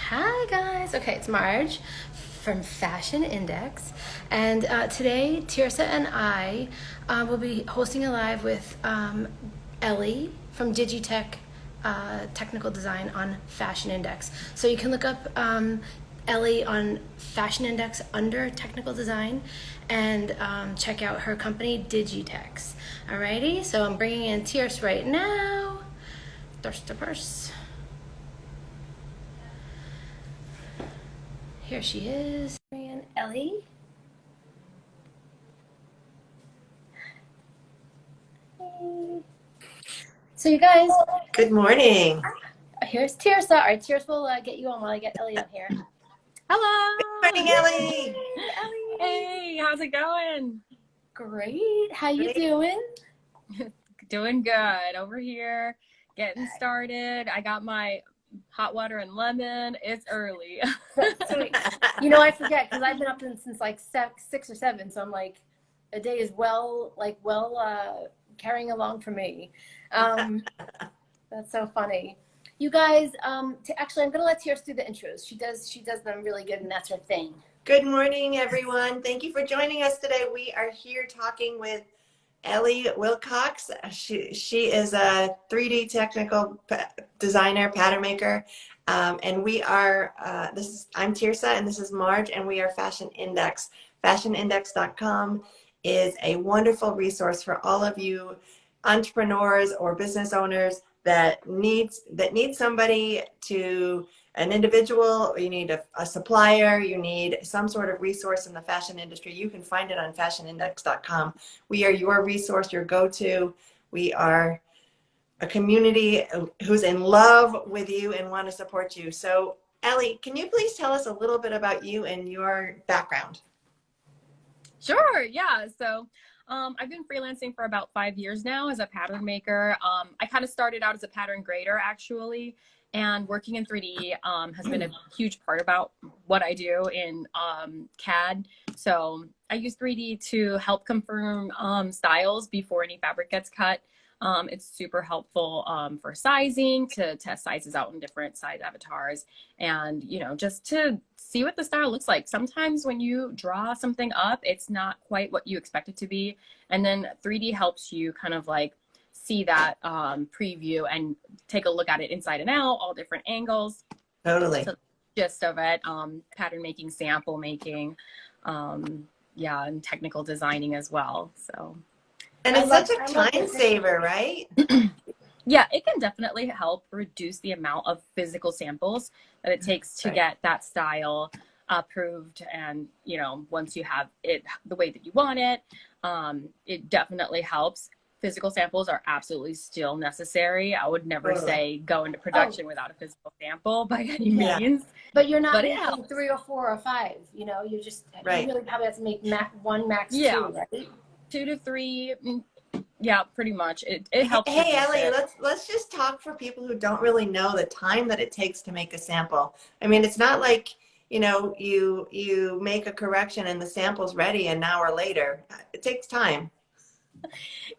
Hi guys. Okay, it's Marge from Fashion Index, and today Tirsa and I will be hosting a live with Ellie from Digitech Technical Design on Fashion Index. So you can look up Ellie on Fashion Index under Technical Design and check out her company Digitex. Alrighty, so I'm bringing in Tirsa right now. Thirst to purse. Here she is, and Ellie. Hey. So you guys, Good morning. here's Tirsa. All right, Tirsa will get you on while I get Ellie on here. Morning, Hello. Ellie. Yay, Ellie. Hey, how's it going? Great. How you Great. doing? Doing good over here, getting started. I got my hot water and lemon. It's early. Sweet. You know, I forget because I've been up since like 6 or 7, so I'm like, a day is carrying along for me. That's so funny. You guys, actually, I'm gonna let Tirsa do the intros. She does them really good, and that's her thing. Good morning, everyone. Thank you for joining us today. We are here talking with Ellie Wilcox. She is a 3D technical designer, pattern maker, and we are. I'm Tirsa, and this is Marge, and we are Fashion Index. FashionIndex.com is a wonderful resource for all of you entrepreneurs or business owners that need somebody to, an individual, you need a supplier, you need some sort of resource in the fashion industry. You can find it on fashionindex.com. We are your resource, your go-to. We are a community who's in love with you and want to support you. So Ellie, can you please tell us a little bit about you and your background? Sure, yeah. So I've been freelancing for about 5 years now as a pattern maker. I kind of started out as a pattern grader, actually, and working in 3D has been a huge part about what I do in CAD. So I use 3D to help confirm styles before any fabric gets cut. It's super helpful for sizing, to test sizes out in different size avatars, and just to see what the style looks like. Sometimes when you draw something up, it's not quite what you expect it to be, and then 3D helps you kind of like see that preview and take a look at it inside and out, all different angles. Totally. So the gist of it, pattern making, sample making, yeah, and technical designing as well. So. And it's such a time saver, right? Yeah, it can definitely help reduce the amount of physical samples that it takes to get that style approved. And, once you have it the way that you want it, it definitely helps. Physical samples are absolutely still necessary. I would never say go into production without a physical sample by any means. But you're not making 3 or 4 or 5, you really probably have to make one, max 2, right? 2 to 3, yeah, pretty much. It helps. Hey Ellie, let's just talk for people who don't really know the time that it takes to make a sample. I mean, it's not like you make a correction and the sample's ready an hour later. It takes time.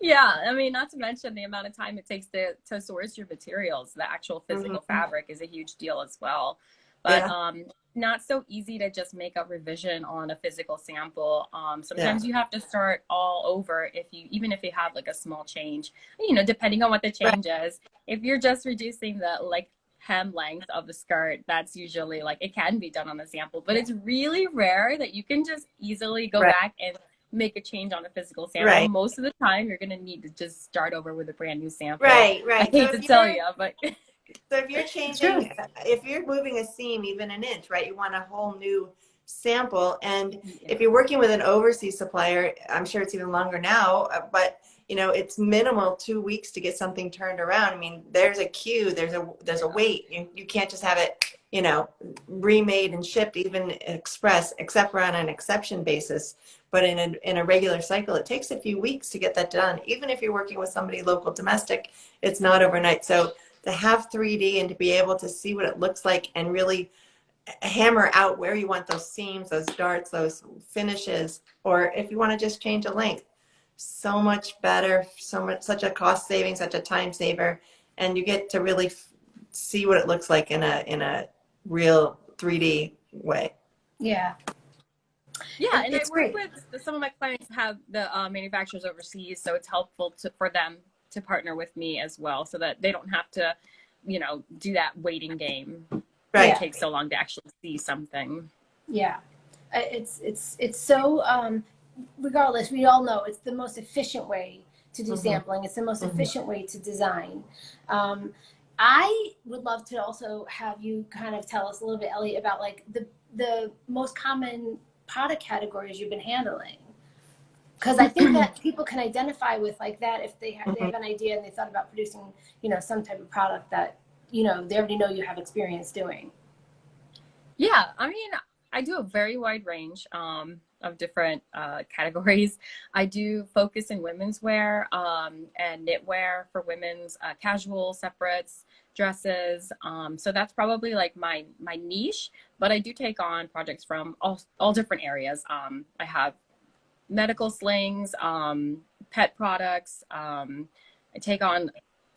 Yeah, I mean, not to mention the amount of time it takes to source your materials. The actual physical fabric is a huge deal as well. But not so easy to just make a revision on a physical sample. Sometimes you have to start all over even if you have like a small change, depending on what the change is. If you're just reducing the hem length of the skirt, that's usually it can be done on the sample, but it's really rare that you can just easily go back and make a change on a physical sample. Most of the time you're going to need to just start over with a brand new sample. Right. I hate to tell you, but so if you're changing, if you're moving a seam even an inch, right, you want a whole new sample. And if you're working with an overseas supplier, I'm sure it's even longer now, but it's minimal 2 weeks to get something turned around. I mean, there's a queue, there's a wait. You can't just have it, remade and shipped, even express, except for on an exception basis. But in a regular cycle, it takes a few weeks to get that done. Even if you're working with somebody local domestic, it's not overnight. So to have 3D and to be able to see what it looks like and really hammer out where you want those seams, those darts, those finishes, or if you want to just change a length, so much better, such a cost saving, such a time saver, and you get to really see what it looks like in a real 3D way. Yeah. Yeah, and I It's work great. with some of my clients have the manufacturers overseas, so it's helpful for them to partner with me as well, so that they don't have to, do that waiting game. Right. It takes so long to actually see something. Yeah. It's so regardless, we all know it's the most efficient way to do sampling. It's the most efficient way to design. I would love to also have you kind of tell us a little bit, Ellie, about like the most common product categories you've been handling. Because I think that people can identify with like that if they have an idea and they thought about producing, some type of product that, they already know you have experience doing. Yeah, I mean, I do a very wide range of different categories. I do focus in women's wear and knitwear for women's casual separates, dresses. So that's probably like my niche, but I do take on projects from all different areas. I have medical slings, pet products. I take on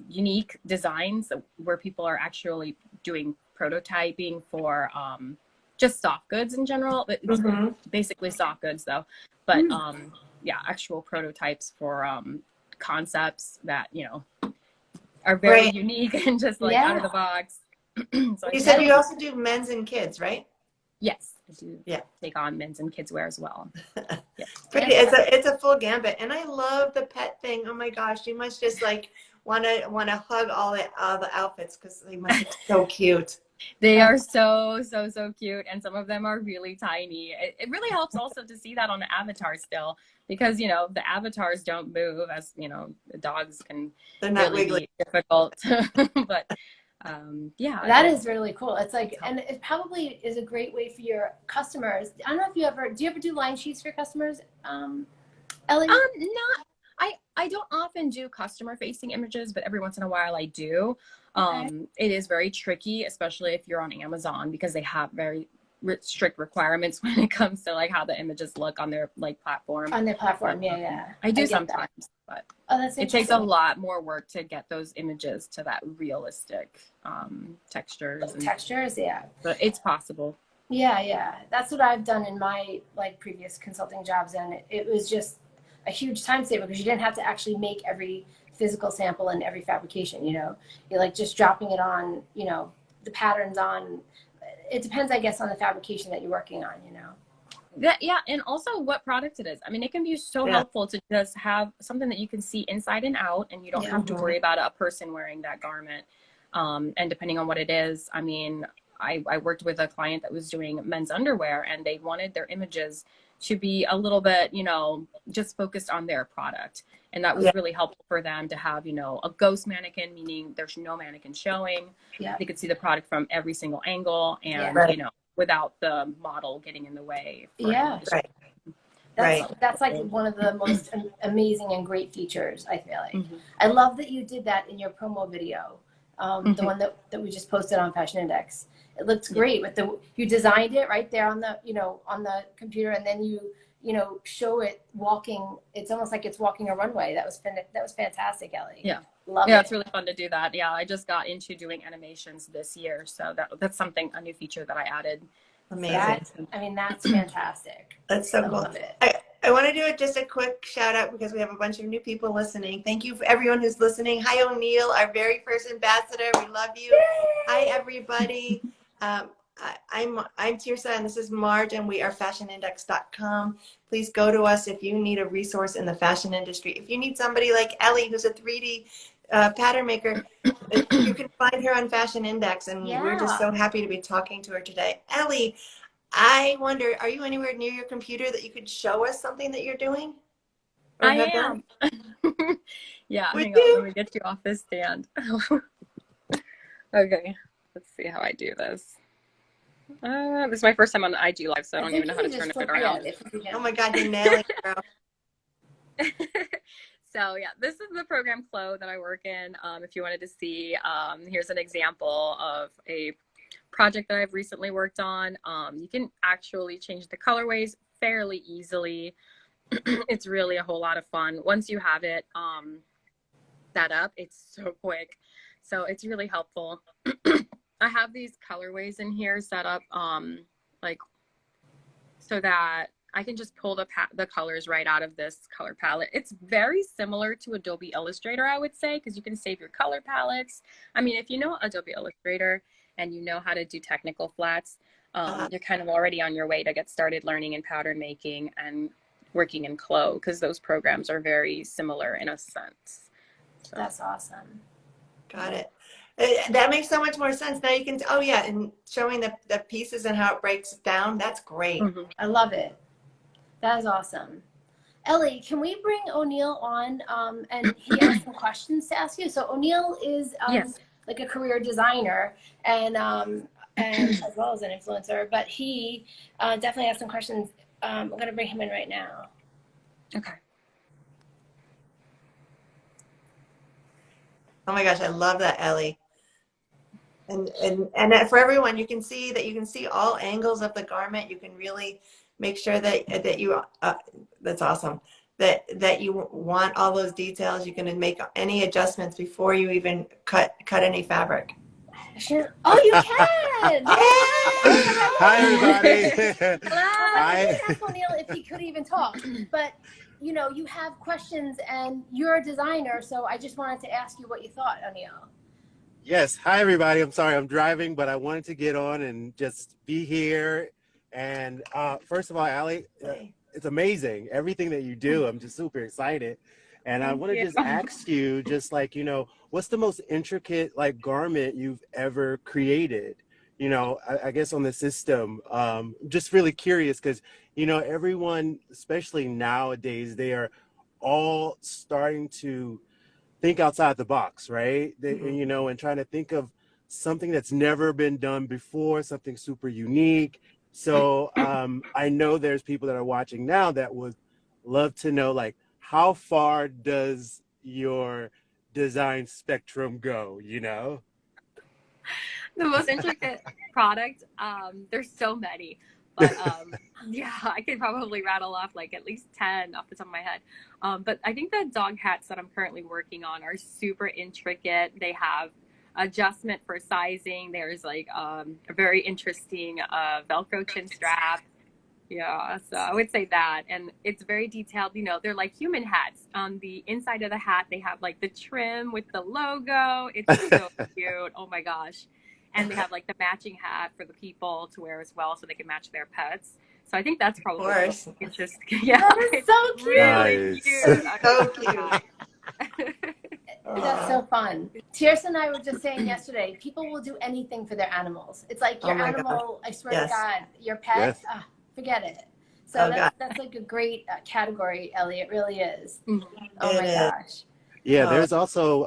unique designs where people are actually doing prototyping for just soft goods in general. It's basically soft goods though, but yeah, actual prototypes for concepts that are very unique and just like out of the box. So you said you also do men's and kids, right? Yes, I do take on men's and kids wear as well. Yeah. Pretty. It's a full gambit, and I love the pet thing. Oh my gosh, you must just like want to hug all the outfits because they must be so cute. They are so cute, and some of them are really tiny. It really helps also to see that on the avatar still, because the avatars don't move, as the dogs can. They're not really wiggly. Be difficult, but. Yeah, that is really cool. It's like, and it probably is a great way for your customers. I don't know if do you ever do line sheets for your customers, Ellie? Not. I don't often do customer facing images, but every once in a while I do. It is very tricky, especially if you're on Amazon, because they have very strict requirements when it comes to like how the images look on their platform. On their platform, yeah. I do sometimes, but it takes a lot more work to get those images to that realistic textures. Textures, yeah. But it's possible. Yeah. That's what I've done in my previous consulting jobs, and it was just a huge time saver because you didn't have to actually make every physical sample and every fabrication. You're like just dropping it on, the patterns on. It depends, I guess, on the fabrication that you're working on, Yeah, and also what product it is. I mean, it can be so helpful to just have something that you can see inside and out, and you don't have to worry about a person wearing that garment. And depending on what it is, I mean, I worked with a client that was doing men's underwear, and they wanted their images to be a little bit, just focused on their product. And that was really helpful for them to have, a ghost mannequin, meaning there's no mannequin showing. Yeah. They could see the product from every single angle and, without the model getting in the way. That's like one of the most amazing and great features, I feel like. I love that you did that in your promo video, the one that we just posted on Fashion Index. It looks great with you designed it right there on the on the computer, and then you show it walking. It's almost like it's walking a runway. That was fantastic, Ellie. Yeah. Love it. It's really fun to do that. Yeah, I just got into doing animations this year, so that's a new feature that I added. Amazing. That's fantastic. That's so cool. Love it. I want to do just a quick shout out because we have a bunch of new people listening. Thank you for everyone who's listening. Hi, O'Neill, our very first ambassador. We love you. Yay! Hi, everybody. I'm Tirsa, and this is Marge, and we are fashionindex.com. Please go to us if you need a resource in the fashion industry. If you need somebody like Ellie, who's a 3D pattern maker, you can find her on Fashion Index, and we're just so happy to be talking to her today. Ellie, I wonder, are you anywhere near your computer that you could show us something that you're doing? I am. Yeah, hang on, let me get you off this stand. Okay, let's see how I do this. This is my first time on the IG Live, so I don't even know how to turn it around. Oh my God, you're nailing it, girl. So yeah, this is the program Clothe that I work in. If you wanted to see, here's an example of a project that I've recently worked on. You can actually change the colorways fairly easily. It's really a whole lot of fun. Once you have it set up, it's so quick. So it's really helpful. I have these colorways in here set up, like so that I can just pull the colors right out of this color palette. It's very similar to Adobe Illustrator, I would say, because you can save your color palettes. I mean, if you know Adobe Illustrator and you know how to do technical flats, you're kind of already on your way to get started learning in pattern making and working in Clothe, because those programs are very similar in a sense. So. That's awesome. Got it. That makes so much more sense. Now you can, oh yeah, and showing the pieces and how it breaks down. That's great. Mm-hmm. I love it. That is awesome. Ellie, can we bring O'Neill on? And he has some questions to ask you. So O'Neill is Yes. like a career designer and as well as an influencer, but he definitely has some questions. I'm going to bring him in right now. Okay. Oh my gosh, I love that, Ellie. And for everyone, you can see all angles of the garment. You can really make sure that you that's awesome. That you want all those details. You can make any adjustments before you even cut any fabric. Sure. Oh, you can. Hi, everybody. I didn't ask O'Neill if he could even talk, but you know, you have questions and you're a designer, so I just wanted to ask you what you thought, O'Neill. Yes. Hi, everybody. I'm sorry I'm driving, but I wanted to get on and just be here. And first of all, Allie, it's amazing. Everything that you do. I'm just super excited. And I want to just ask you, just like, you know, what's the most intricate like garment you've ever created? You know, I guess on the system, just really curious because, you know, everyone, especially nowadays, they are all starting to think outside the box, right? You know, and trying to think of something that's never been done before, something super unique. So I know there's people that are watching now that would love to know, like, how far does your design spectrum go, you know? The most intricate product, there's so many, but yeah, I could probably rattle off like at least 10 off the top of my head. But I think the dog hats that I'm currently working on are super intricate. They have adjustment for sizing. There's like a very interesting Velcro chin strap. Yeah, so I would say that. And it's very detailed. You know, they're like human hats. On the inside of the hat, they have like the trim with the logo. It's so cute. Oh my gosh. And they have like the matching hat for the people to wear as well, so they can match their pets. So I think that's probably the most interesting. Yeah, that is so cute. Really cute. So cute. That's so fun. Tirsa and I were just saying yesterday, people will do anything for their animals. It's like your animal, I swear to God, your pet, forget it. So that's like a great category, Ellie. It really is. Mm-hmm. Oh my gosh. Yeah, there's also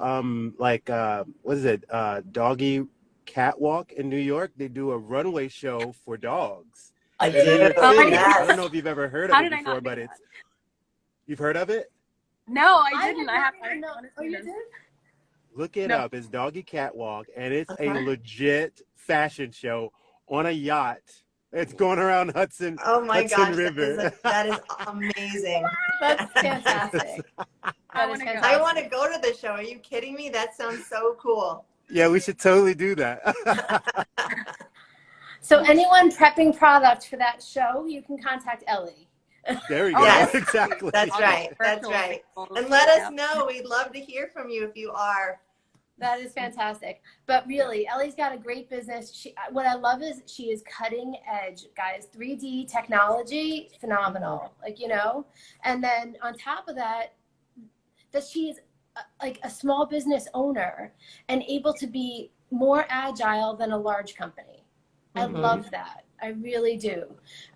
like what is it? Doggy Catwalk in New York. They do a runway show for dogs. I don't know if you've ever heard of it before, but you've heard of it? No, I didn't. I have to know. Oh, you did? Look it up. It's Doggy Catwalk, and it's a legit fashion show on a yacht. It's going around Hudson. Oh my gosh, River. That is amazing. That's fantastic. I want to go to the show. Are you kidding me? That sounds so cool. Yeah, we should totally do that. So anyone prepping product for that show, you can contact Ellie. There we go. Yes, exactly. That's right. That's right. And let us know. We'd love to hear from you if you are. That is fantastic. But really, Ellie's got a great business. What I love is she is cutting edge, guys. 3D technology, phenomenal. Like, you know, and then on top of that, she's like a small business owner and able to be more agile than a large company. I love that. I really do.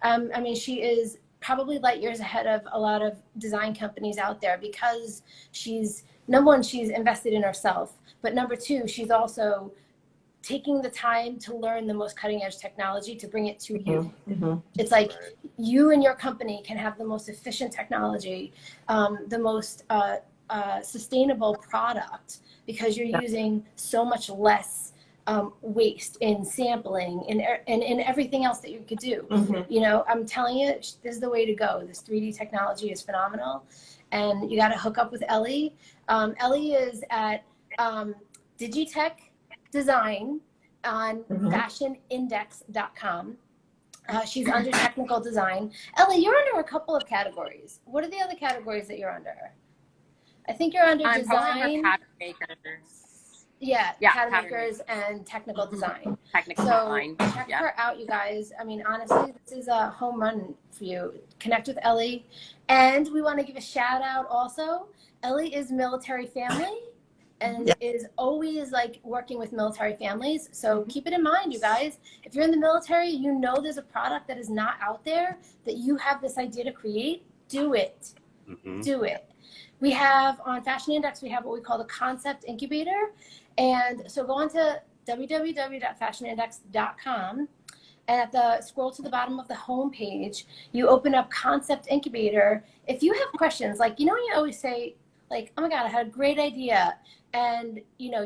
I mean, she is probably light years ahead of a lot of design companies out there because she's, number one, she's invested in herself. But number two, she's also taking the time to learn the most cutting edge technology to bring it to you. It's like you and your company can have the most efficient technology, the most sustainable product because you're using so much less waste in sampling and in everything else that you could do. You know, I'm telling you, this is the way to go. This 3D technology is phenomenal. And you got to hook up with Ellie. Ellie is at Digitech Design on Mhm. fashionindex.com. She's under technical design. Ellie, you're under a couple of categories. What are the other categories that you're under? I think you're under I'm probably design. under pattern makers. Yeah, Yeah, pattern pattern makers and technical design. technical So design. check Yeah. her out, you guys. I mean, honestly, this is a home run for you. Connect with Ellie. And we want to give a shout out also. Ellie is military family and Yeah. is always like working with military families. So keep it in mind, you guys. If you're in the military, you know there's a product that is not out there that you have this idea to create. Do it. Mhm. Do it. We have on Fashion Index, we have what we call the concept incubator. And so go on to www.fashionindex.com, and at the scroll to the bottom of the home page, you open up concept incubator. If you have questions, like, you know, you always say like, oh my God, I had a great idea. And you know,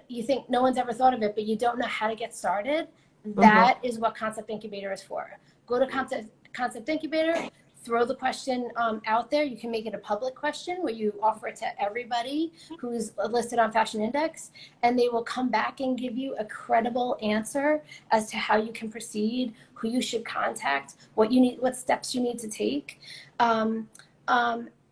you think no one's ever thought of it, but you don't know how to get started. That is what concept incubator is for. Go to concept incubator, throw the question out there. You can make it a public question where you offer it to everybody who's listed on Fashion Index, and they will come back and give you a credible answer as to how you can proceed, who you should contact, what you need, what steps you need to take.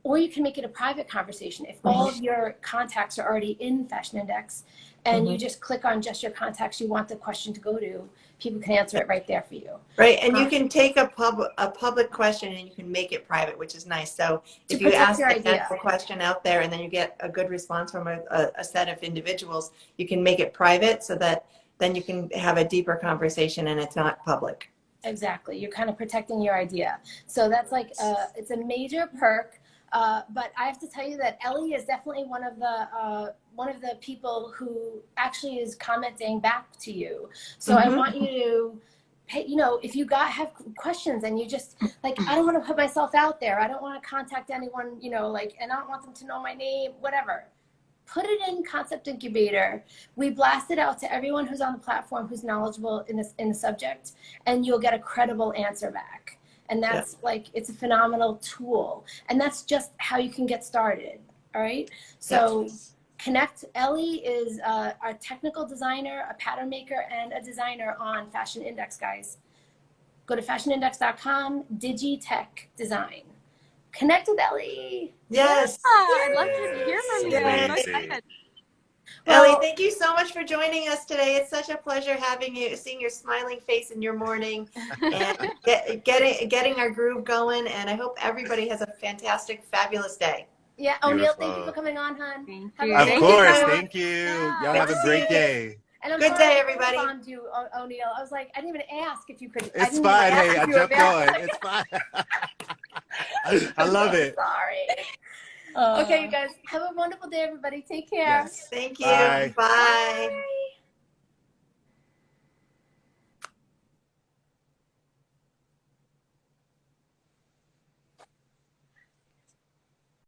Or you can make it a private conversation. If all of your contacts are already in Fashion Index and you just click on just your contacts you want the question to go to, people can answer it right there for you. Right, and you can take a public question and you can make it private, which is nice. So if you ask a general question out there and then you get a good response from a set of individuals, you can make it private so that then you can have a deeper conversation and it's not public. Exactly. You're kind of protecting your idea. So that's like, it's a major perk. But I have to tell you that Ellie is definitely one of the people who actually is commenting back to you. So I want you to, you know, if you have questions and you just like, I don't want to put myself out there. I don't want to contact anyone, you know, like, and I don't want them to know my name, whatever. Put it in Concept Incubator. We blast it out to everyone who's on the platform who's knowledgeable in the subject, and you'll get a credible answer back. And that's like, it's a phenomenal tool. And that's just how you can get started. All right. So connect. Ellie is a technical designer, a pattern maker, and a designer on Fashion Index, guys. Go to fashionindex.com, Digitech Design. Connect with Ellie. Yes. I'd love to hear from you. I'm so excited. Ellie, thank you so much for joining us today. It's such a pleasure having you, seeing your smiling face in your morning, and getting our groove going. And I hope everybody has a fantastic, fabulous day. Yeah, O'Neill, thank you for coming on, hon. Thank Have you. a Of great course, day. thank you. Yeah. Y'all have a great day. And I'm Good sorry day, I everybody. bombed you, O'Neill. I was like, I didn't even ask if you could. It's fine. Hey, I jumped on. It's fine. I love it. Sorry. Okay, you guys, have a wonderful day, everybody. Take care. Yes. Thank you. Bye. Bye.